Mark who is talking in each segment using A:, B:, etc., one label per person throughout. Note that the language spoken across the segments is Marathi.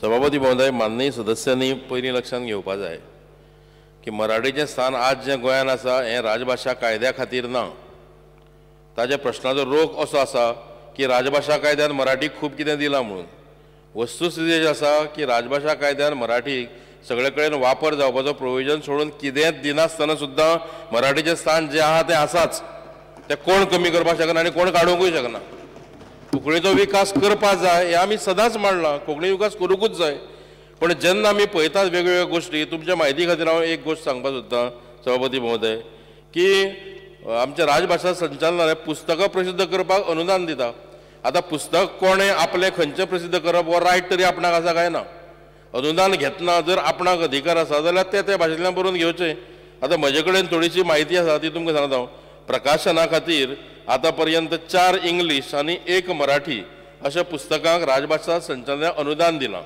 A: सभापती महोदय, माननीय सदस्यांनी पयलीं लक्षात घेवपा जाय की मराठीचें स्थान आज जे गोंयांत आसा हें राजभाशा कायद्या खातीर ना. ताच्या प्रश्नाचो रोख असो आसा की राजभाशा कायद्यान मराठीक खूब कितें दिलां म्हणून. वस्तुस्थिती अशी आसा की राजभाशा कायद्यान मराठीक सगळे कडेन वापर जावपाचो प्रोविजन सोडून कितेंच दिनासतना सुद्दां मराठीचें स्थान जें आहा तें आसाच. तें कोण कमी करपाक शकना आनी कोण काडूंकूय शकना. कोंकणीचो विकास करपाक जाय हें आमी सदांच मांडलां. कोंकणी विकास करूंकूच जाय. पण जेन्ना आमी पळयतात वेगवेगळ्यो गोश्टी, तुमच्या म्हायती खातीर हांव एक गोश्ट सांगपाक सोदतां सभापती महोदय, की आमच्या राजभाशा संचालनालय पुस्तकां प्रसिद्ध करपाक अनुदान दिता. आतां पुस्तक कोणें आपलें खंयचें प्रसिद्ध करप हो रायट तरी आपणाक आसा काय ना. अनुदान घेतना जर आपणाक अधिकार आसा जाल्यार ते भाशेंतल्यान बरोवन घेवचें. आतां म्हजे कडेन थोडीशी म्हायती आसा ती तुमकां सांगता हांव. प्रकाशना खातीर आतां पर्यंत 4 इंग्लीश आनी 1 मराठी अशा पुस्तकांक राजभाशा संचालनालयान अनुदान दिलां.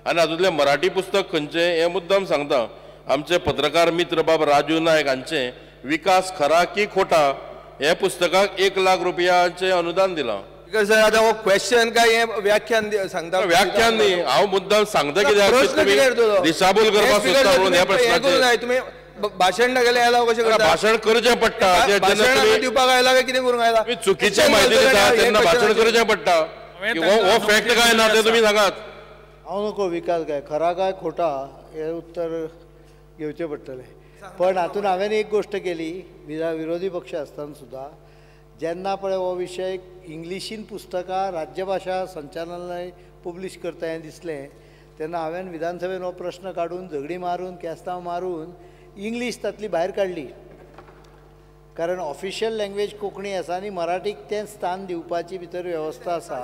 A: आनी हातूंतलें मराठी पुस्तक खंयचें हें मुद्दाम सांगता. आमचे पत्रकार मित्र बाब राजू नायक हांचें विकास खरा की खोटा हे पुस्तकाक 1 लाख रुपयाचें अनुदान दिलां.
B: सर आता हो क्वेश्चन काय हे व्याख्यान सांगता?
A: व्याख्यान न्ही, हांव मुद्दाम सांगता कित्याक दिशाभूल करपाक सोदता म्हणून ह्या प्रश्नाचेर.
B: तुम्ही भाषण केलें आयला कशें करता?
A: भाशण करचें पडटा.
B: दिवपाक आयला काय कितें करूंक आयला?
A: चुकीची म्हायती दिता तेन्ना भाशण करचें पडटा. हो फॅक्ट काय ना ते तुमी सांगात.
C: हांव नको विकास काय खरा काय खोटा हे उत्तर घेवचें पडटलें. पण हातूंत हांवें एक गोश्ट केली विरोधी पक्ष आसतना सुद्दां, जेन्ना पळय हो विशय इंग्लिशीन पुस्तकां राज्यभाशा संचालनालय पब्लीश करता हें दिसलें तेन्ना हांवें विधानसभेन हो प्रश्न काडून झगडी मारून केस्तांव मारून इंग्लीश तातली भायर काडली. कारण ऑफिशियल लँग्वेज कोंकणी आसा आनी मराठीक तें स्थान दिवपाची भितर वेवस्था आसा.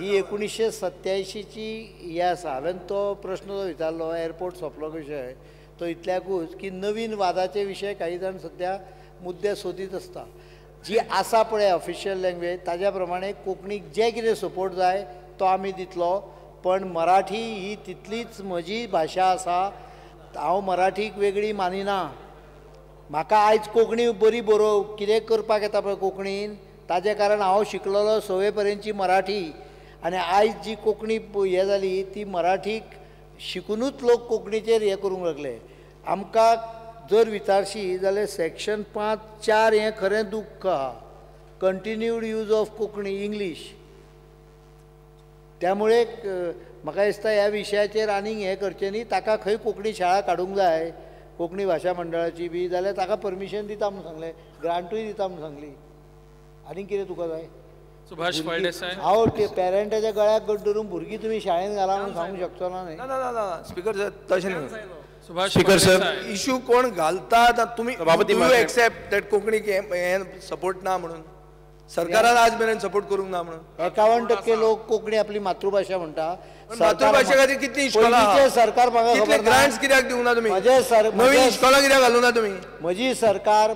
C: ही 1987ची ही आसा. हांवें तो प्रश्न जो विचारलो एअरपोर्ट सोंपलो विशय तो इतल्याकूच की नवीन वादाचे विशय काही जाण सद्या मुद्दे सोदीत आसता. जी आसा पळय ऑफिशियल लँग्वेज ताज्या प्रमाणे कोंकणीक जे कितें सपोर्ट जाय तो आमी दितलो. पण मराठी ही तितलीच म्हजी भाशा आसा. हांव मराठीक वेगळी मानिना. म्हाका आयज कोंकणी बरी बरोवप कितें करपाक येता पळय कोंकणीन ताजें कारण हांव शिकलेलो 6वे पर्यंतची मराठी. आनी आयज जी कोंकणी हें जाली ती मराठीक शिकूनूच लोक कोंकणीचेर हें करूंक लागले. आमकां जर विचारशी जाल्यार सेक्शन 5(4) हें खरें दुख्ख आहा. Continued use of Konkani English. त्यामुळे म्हाका दिसता ह्या विशयाचेर आनीक हें करचें न्ही. ताका खंय कोंकणी शाळा काडूंक जाय कोंकणी भाशा मंडळाची बी जाल्यार ताका परमिशन दिता म्हणून सांगलें. ग्रांटूय दिता म्हणून सांगली. आनीक कितें तुका जाय?
D: सुभाष फळदेसाय,
C: हांव ते पेरंटाच्या गळ्याक गट धरून भुरगीं तुमी शाळेंत घाला म्हणून सांगूंक शकचो ना न्ही.
B: ना स्पीकर सर तशें न्ही.
D: Subhash
B: speaker sir
D: Phaldesai.
B: Issue कोण घालता तुम्ही एक्सेप्ट दॅट कोंकणीक हें सपोर्ट ना म्हणून सरकारान आज मेरेन सपोर्ट करूंक ना म्हणून
C: 51% लोक कोंकणी आपली मातृभाषा म्हणटा.
B: मातृभाशे खातीर कितली इश्कोलां
C: सरकार म्हाका खबर ना.
B: ग्रांट्स कित्याक दिवंक ना तुमी? नवीन
C: म्हजें
B: इश्कोलां कित्याक घालूं ना तुमी?
C: म्हजी सरकार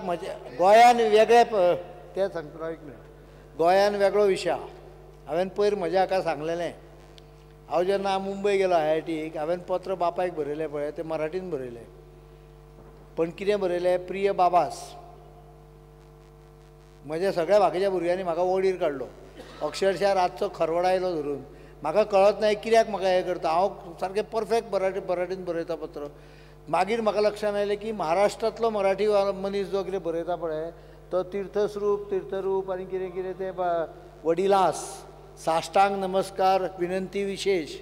C: गोंयान वेगळे ते सांगता एक मिनट. गोंयान वेगळो विशय. हांवें पयर म्हज्या हाका सांगलेलें. हांव जेन्ना मुंबय गेलो IITक हांवें पत्र बापायक बरयलें पळय तें मराठीन बरयलें. पण कितें बरयलें? प्रिय बाबास. म्हज्या सगळ्या बाकीच्या भुरग्यांनी म्हाका वडीर काडलो. अक्षरशा रातचो खरवडायलो धरून. म्हाका कळत ना कित्याक म्हाका हें करता. हांव सारकें परफेक्ट मराठीन बरयता पत्र. मागीर म्हाका लक्षांत आयलें की महाराष्ट्रांतलो मराठी मनीस जो कितें बरयता पळय तो तीर्थरूप आनी कितें कितें तें वडिलास साश्टांग नमस्कार विनंती विशेष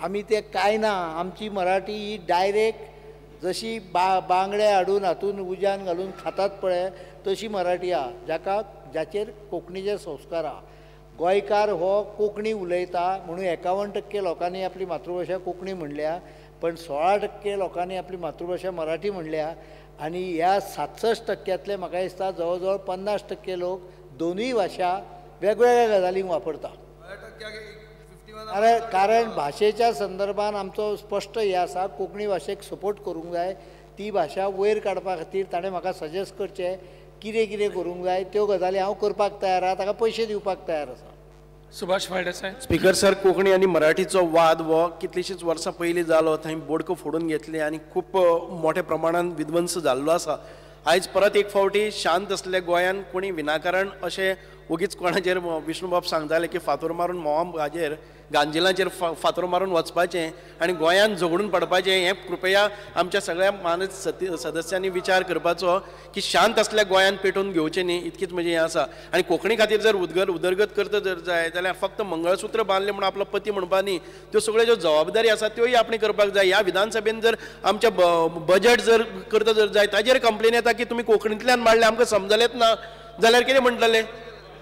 C: आमी ते कांय ना. आमची मराठी ही डायरेक्ट जशी बांगडे हाडून हातून उज्यान घालून खातात पळय तशी मराठी आहा जाचेर कोंकणीचे संस्कार आहा. गोंयकार हो कोंकणी उलयता म्हणून 51% लोकांनी आपली मातृभाशा कोंकणी म्हणल्या. पण 16% लोकांनी आपली मातृभाशा मराठी म्हणल्या. आनी ह्या 67%तले म्हाका दिसता जवळ जवळ 50% लोक दोनूय भाशा वेगवेगळ्या गजालींक वापरता. अरे कारण भाशेच्या संदर्भान आमचो स्पश्ट हे आसा कोंकणी भाशेक सपोर्ट करूंक जाय. ती भाशा वयर काडपा खातीर ताणें म्हाका सजेस्ट करचें कितें कितें करूंक जाय त्यो गजाली हांव करपाक तयार आहा. ताका पयशे दिवपाक तयार आसा.
D: सुभाष फळदेसाय.
E: स्पीकर सर, कोंकणी आनी मराठीचो वाद हो कितलीशींच वर्सां पयलीं जालो. थंय बोडको फोडून घेतले आनी खूब मोठ्या प्रमाणात विध्वंस जाल्लो आसा. आयज परत एक फावटी शांत असलेल्या गोंयान कोणी विनाकारण अशें उगीच कोणाचेर विष्णुबाब सांगताले की फातोर मारून मोवाम हाजेर गांजिलांचेर फातर मारून वचपाचें आनी गोंयांत झगडून पडपाचें हें कृपया आमच्या सगळ्या सदस्यांनी विचार करपाचो की शांत असल्या गोंयांत पेटोवन घेवचें न्ही, इतकीच म्हजें हें आसा. आनी कोंकणी खातीर जर उदरगत करता जर जाय जाल्यार फक्त मंगळसूत्र बांदलें म्हणून आपलो पती म्हणपा न्ही, त्यो सगळ्यो ज्यो जबाबदारी आसा त्योय आपणी करपाक जाय. ह्या विधानसभेन जर आमच्या बजेट जर करता जर जाय ताजेर कंप्लेन येता की तुमी कोंकणींतल्यान मांडलें आमकां समजलेंच ना जाल्यार कितें म्हणटलें.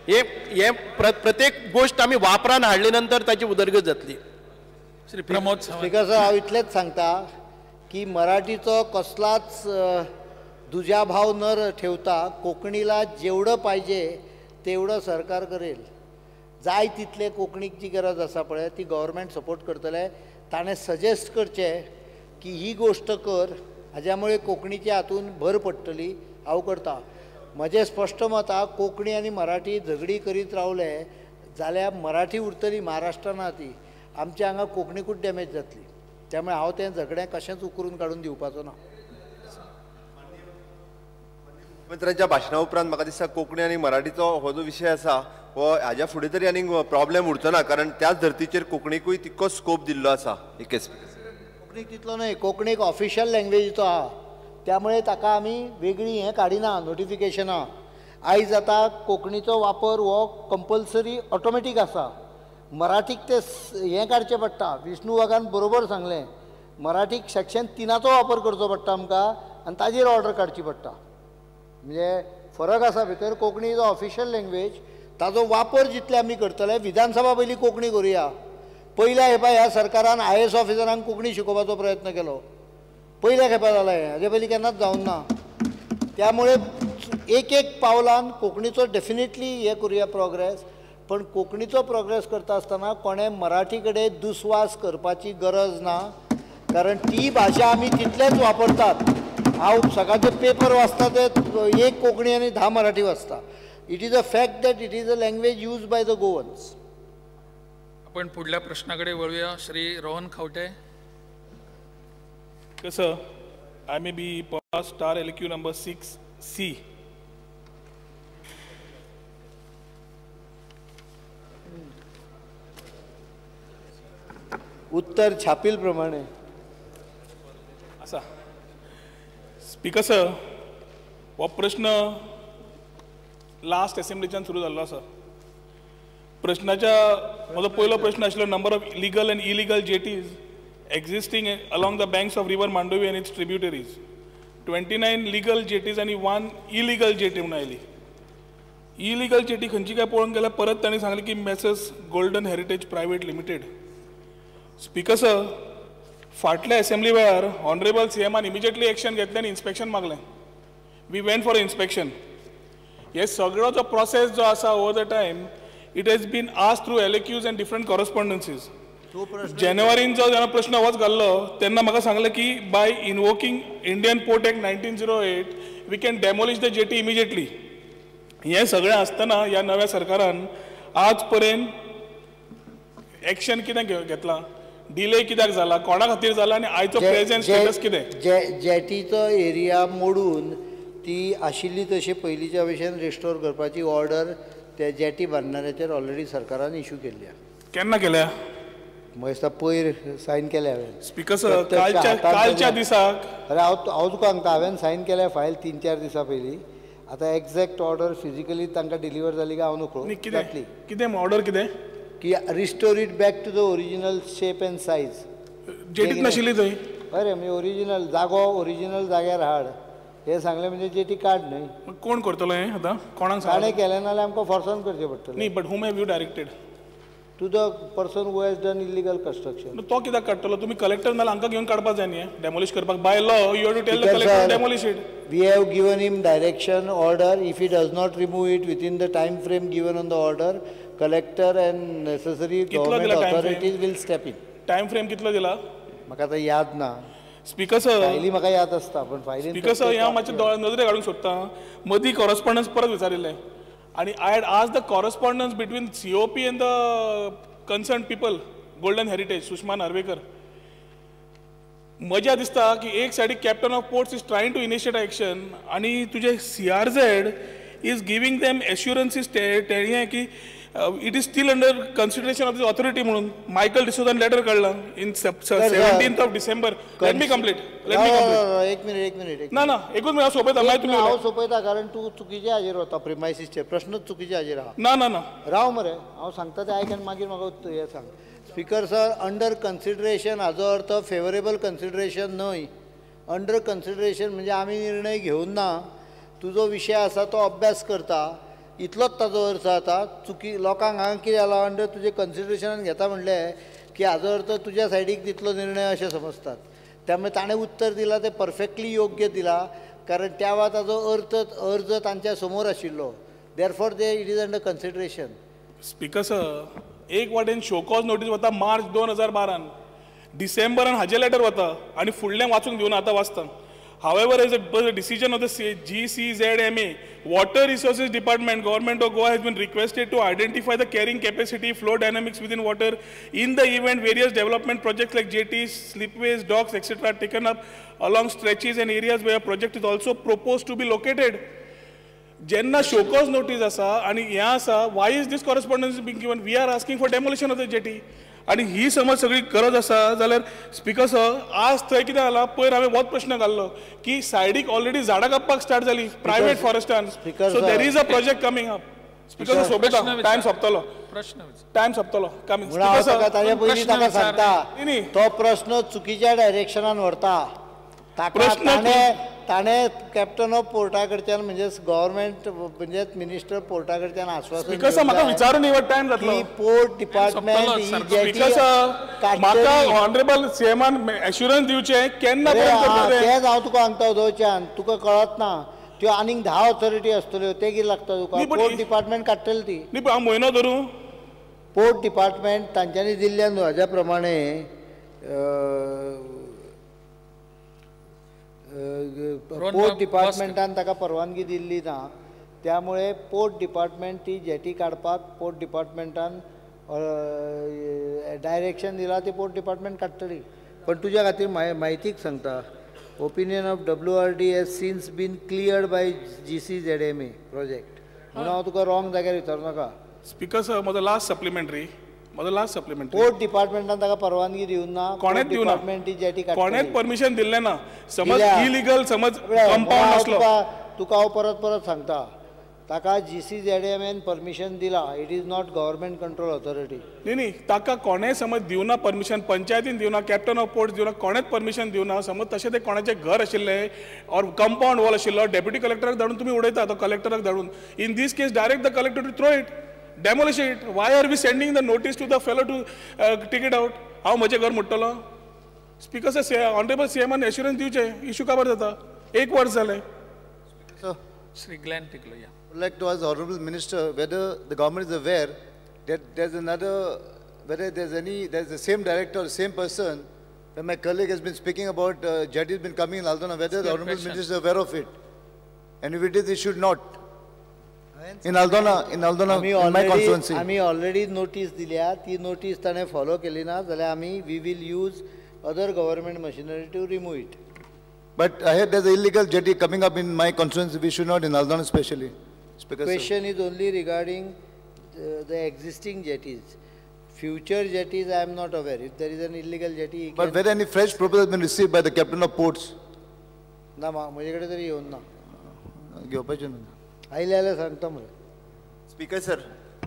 E: हे प्रत्येक गोष्ट आमी वापरान हाडले नंतर ताची उदरगत जातली.
D: श्री प्रमोद
C: स्पीकर सर, हांव इतलेंच सांगता की मराठीचो कसलाच दुजाभाव न ठेवता कोंकणीला जेवढं पाहिजे तेवढं सरकार करेल. जाय तितले कोंकणीक जी गरज आसा पळय ती गव्हर्मेंट सपोर्ट करतले. ताणें सजेस्ट करचें की ही गोष्ट कर, हाज्या मुळे कोंकणीच्या हातून भर पडटली. हांव करता. म्हजें स्पश्ट मत आसा, कोंकणी आनी मराठी झगडी करीत रावले जाल्यार मराठी उरतली महाराष्ट्रांत ती, आमच्या हांगा कोंकणीकूच डॅमेज जातली. त्यामुळे हांव तें झगडें कशेंच उकरून काडून दिवपाचो ना.
F: मुख्यमंत्र्यांच्या भाशणा उपरांत म्हाका दिसता कोंकणी आनी मराठीचो हो जो विशय आसा हो हाज्या फुडें तरी आनीक प्रॉब्लेम उरचो ना, कारण त्याच धर्तीचेर कोंकणीकूय तितको स्कोप दिल्लो आसा.
C: कोंकणीक तितलो न्हय, कोंकणीक ऑफिशियल लँग्वेजीचो आहा, त्यामुळे ताका आमी वेगळी हें काडिना नोटिफिकेशनां. आयज आतां कोंकणीचो वापर हो कंपल्सरी ऑटोमॅटीक आसा. मराठीक ते हें काडचें पडटा. विष्णू वाघान बरोबर सांगलें, मराठीक सेक्शन 3चो वापर करचो पडटा आमकां आनी ताजेर ऑर्डर काडची पडटा. म्हणजे फरक आसा भितर. कोंकणी इज ऑफिशियल लँग्वेज, ताजो वापर जितले आमी करतले. विधानसभा पयलीं कोंकणी करुया. पयल्या खेपा ह्या सरकारान IAS ऑफिसरांक कोंकणी शिकोवपाचो प्रयत्न केलो. पयल्या खेपा जाला हें, हाजे पयलीं केन्नाच जावंक ना. त्यामुळे एक एक पावलान कोंकणीचो डेफिनेटली हे करुया प्रोग्रेस. पण कोंकणीचो प्रोग्रेस करता आसतना कोणें मराठी कडेन दुस्वास करपाची गरज ना, कारण ती भाशा आमी तितलेच वापरतात. हांव सकाळचे पेपर वाचता ते 1 कोंकणी आनी 10 मराठी वाचता. It is a fact that it is a language use by the Goans.
D: आपण पुढल्या प्रश्नाकडे वळूया. Shri Rohan खावटे.
G: Sir, I may be star LQ number 6C.
C: उत्तर छापील प्रमाणे
G: असा. स्पीकर सर, हो प्रश्न लास्ट असेंब्लीच्यान सुरू जाल्लो आसा. प्रश्नाच्या म्हजो पयलो प्रश्न आशिल्लो number of legal and illegal jetties existing along the banks of river Mandovi and its tributaries. 29 legal jetties and 1 illegal jetty म्हणून आयली. इलिगल जेटी खंयची काय पळोवंक गेल्यार परत तांणी सांगलें की Messrs golden heritage private limited. Speaker sir, फाटल्या असेंब्ली वेळार ऑनरेबल CMन इमिजिएटली एक्शन घेतलें आनी इन्स्पेक्शन मागलें. We went for inspection. हे सगळो जो प्रोसेस जो आसा over the time it has been asked through LAQs and different correspondences. जानेवारीन जो जेन्ना प्रश्न होच घाल्लो तेन्ना म्हाका सांगलें की by invoking Indian port act 1908 we can demolish the jetty immediately. हें सगळें आसतना ह्या नव्या सरकारान आज पर्यंत एक्शन कितें घेतलां, डिले कित्याक जाला, कोणा खातीर जाला आनी आयचो प्रेझेंट स्टेटस कितें?
C: जेटीचो एरिया मोडून ती आशिल्ली तशी पयलींच्या भशेन रिस्टोर करपाची ऑर्डर त्या जेटी बांदणाऱ्याचेर ऑलरेडी सरकारान इश्यू केल्ल्या.
G: केन्ना केल्या?
C: म्हजे दिसता पयर सायन केल्या हांवें.
G: स्पीकर सर, कालच्या दिसाक
C: अरे हांव तुका सांगता, हांवें सायन केल्या फायल 3-4 दिसां पयलीं. आतां एक्झॅक्ट ऑर्डर फिजिकली तांकां डिलिव्हर जाली काय हांव नकळो जातली.
G: कितें ऑर्डर कितें
C: की restore it back to the original shape and size.
G: जेटीच नाशिल्ली थंय.
C: अरे म्हणजे ओरिजिनल जागो ओरिजिनल जाग्यार हाड हे सांगलें म्हणजे जेटी काड न्हय.
G: कोण करतलो हें आतां? कोणाक
C: ताणें केलें नाल्यार आमकां फोर्सान करचें पडटलें.
G: न्ही, but whom have you directed?
C: To the person who has done illegal construction.
G: तो कित्याक काडटलो? तुमी कलेक्टर नाल्यार हांकां घेवन काडपाक जाय न्ही डेमोलिश करपाक. By law you have to tell the collector demolish it.
C: We have given him direction order. If he does not remove it within the time frame given on the order, collector and necessary government authorities will step in.
G: Time frame कितलो दिला
C: म्हाका आतां याद ना.
G: स्पीकर सर,
C: फायली म्हाका याद आसता पण फायलीन.
G: स्पीकर सर, हांव मातशें नदरे काडूंक सोदतां. मदीं कॉरस्पॉन्डन्स परत विचारिल्लें आनी I had asked the correspondence between COP and the concerned people, golden heritage, Sushma Narvekar. मजा दिसता की एक side captain of ports is trying to initiate action आणि तुझे CRZ is giving them assurances की it is still under consideration of the authority म्हणून मायकल डिसोजान लेटर काढलं in 17th of December. Let me complete.
C: एक मिनिट
G: ना एकूच मी सोपयता माहिती तुम्ही
C: हांव सोपयता कारण तूं चुकीचे हाजेर वता प्रिमायसीसचे प्रश्नच चुकीचे हाजेर आहा.
G: ना
C: राव मरे हांव सांगता तें आयक आनी मागीर म्हाका उत्तर हें सांग. स्पीकर सर, अंडर कन्सिडरेशन हाजो अर्थ फेवरेबल कन्सिडरेशन न्हय. अंडर कन्सिडरेशन म्हणजे आमी निर्णय घेवन ना, तुजो विशय आसा तो अभ्यास करता इतलोच ताजो अर्थ जाता. चुकी लोकांक हांगा कितें जाला अंडर तुजे कन्सिडरेशनान घेता म्हणलें की हाजो अर्थ तुज्या सायडीक तितलो निर्णय अशें समजतात. त्यामुळे ताणें उत्तर दिलां तें परफेक्टली योग्य दिलां कारण त्या वेळा ताजो अर्ज तांच्या समोर आशिल्लो. Therefore it is under consideration.
G: Speaker sir, एक वाटेन शोकॉज नोटीस वता मार्च 2012, डिसेंबरान हाजे लेटर वता आनी फुडलें वाचूंक दिवना आतां वाचता. However, as a decision of the GCZMA, Water Resources Department, Government of Goa has been requested to identify the carrying capacity, flow dynamics within water. In the event, various development projects like jetties, slipways, docks, etc. taken up along stretches and areas where a project is also proposed to be located. Jenna showcause notice asa and here asa, why is this correspondence being given? We are asking for demolition of the jetty. आणि ही समज सगळी गरज आसा जाल्यार स्पीकर सर आज थंय कितें जाला पयर हांवें होच प्रश्न घाल्लो की सायडीक ऑलरेडी झाडां कापपाक स्टार्ट जाली प्रायवेट फॉरेस्टान. So there is a project coming up. Speaker sir सोबता टायम सोंपतलो. टायम सोंपतलो.
C: ताजे पयलीं ताका सांगता तो प्रश्न चुकीच्या डायरेक्शनान व्हरता. ताणें कॅप्टन ऑफ पोर्टा कडच्यान म्हणजे गव्हर्मेंट म्हणजे मिनिस्टर पोर्टा कडच्यान आश्वासन
G: म्हाका विचारून निवड टायम जातलो.
C: पोर्ट डिपार्टमेंट
G: म्हाका ऑनरेबल सीएमान एश्युरन्स दिवचे केन्ना
C: तेच हांव तुका सांगता उदोवच्यान तुका कळत ना त्यो आनीक 10 ऑथॉरिटी आसतल्यो ते कितें लागता तुका. पोर्ट डिपार्टमेंट काडटली ती.
G: न्ही हांव म्हयनो धरूं
C: पोर्ट डिपार्टमेंट तांच्यांनी दिल्ल्या हाज्या प्रमाणे पोर्ट डिपार्टमेंटान ताका परवानगी दिल्ली ना. त्यामुळे पोर्ट डिपार्टमेंट ती जेटी काडपाक पोर्ट डिपार्टमेंटान डायरेक्शन दिला ती पोर्ट डिपार्टमेंट काडटली. पण तुज्या खातीर म्हायतीक सांगता opinion of WRD has since been cleared by GCZMA project म्हणून हांव तुका रॉंग जाग्यार विचारूं नाका.
G: स्पीकर सर म्हजो लास्ट सप्लिमेंटरी
C: पोर्ट डिपार्टमेंटान ताका परवानगी दिवं ना.
G: कोणेच दिवना.
C: ती जेटी
G: कोणेच परमिशन दिल्लें ना. समज इलिगल समज कंपाउंड आसलो
C: तुका हांव परत सांगता ताका GCZMAन परमिशन दिला. It is not government control authority.
G: न्ही ताका कोणें समज दिवना परमिशन पंचायतीन दिवना कॅप्टन ऑफ पोर्ट्स दिवना कोणेच परमिशन दिवना. समज तशें तें कोणाचें घर आशिल्लें और कंपाउंड वॉल आशिल्लो डेप्युटी कलेक्टराक धाडून तुमी उडयता तो कलेक्टराक धाडून. In these case direct the collector to throw it demolish it. Why are we sending the notice to the fellow to take it out? हांव म्हजें घर मुट्टलो. स्पीकर सर ऑनरेबल सीएमान एश्युरन्स दिवचे इश्यू काबार जाता. 1 वर्स जालें.
D: श्री ग्लेन टिकलो या.
H: I would like to ask the Honourable Minister whether the government is aware that whether there's the same director, same person, when my colleague has been speaking about jetty has been coming in Aldona, whether the Honourable Minister is aware of it. And if it is, it should not. In Aldona, in my constituency.
C: आमी ऑलरेडी नोटीस दिल्या. ती नोटीस ताणें फॉलो केली ना जाल्यार आमी we will use other government machinery to remove it.
H: But I heard there's an illegal jetty coming up in my constituency. We should not in Aldona especially.
C: Question is only regarding the existing jetties. Future jetties I am not aware. If there is an illegal jetty.
H: But whether any fresh proposal has been received by the captain of ports?
C: ना म्हजे कडेन तरी येवन ना.
H: घेवपाचें ना.
C: आयले जाल्यार सांगता मरे.
F: स्पीकर सर,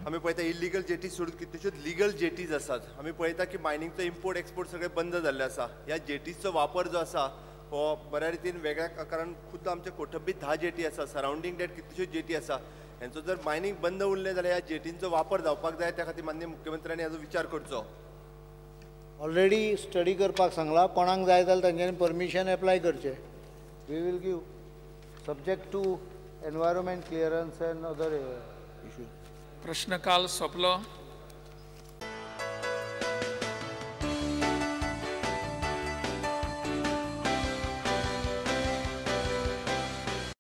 F: आमी पळयता इलिगल जेटी सोडून कितल्योश्योच लिगल जेटीज आसात. आमी पळयता की मायनिंगचो इम्पोर्ट एक्सपोर्ट सगळे बंद जाल्ले आसा. ह्या जेटीजचो वापर जो आसा हो बऱ्या रितीन वेगळ्या कारण खुद्द आमचे कोठब्बीत 10 जेटी आसा. सरावंडींग डेट कितल्योश्योच जेटी आसा. हेंचो जर मायनिंग बंद उरलें जाल्यार ह्या जेटींचो वापर जावपाक जाय. त्या खातीर माननीय मुख्यमंत्र्यांनी हाचो विचार करचो.
C: ऑलरेडी स्टडी करपाक सांगला. कोणाक जाय जाल्यार तांच्यांनी परमिशन एप्लाय करचें. We will give subject to environment clearance and other issues.
D: प्रश्नकाल सोंपलो.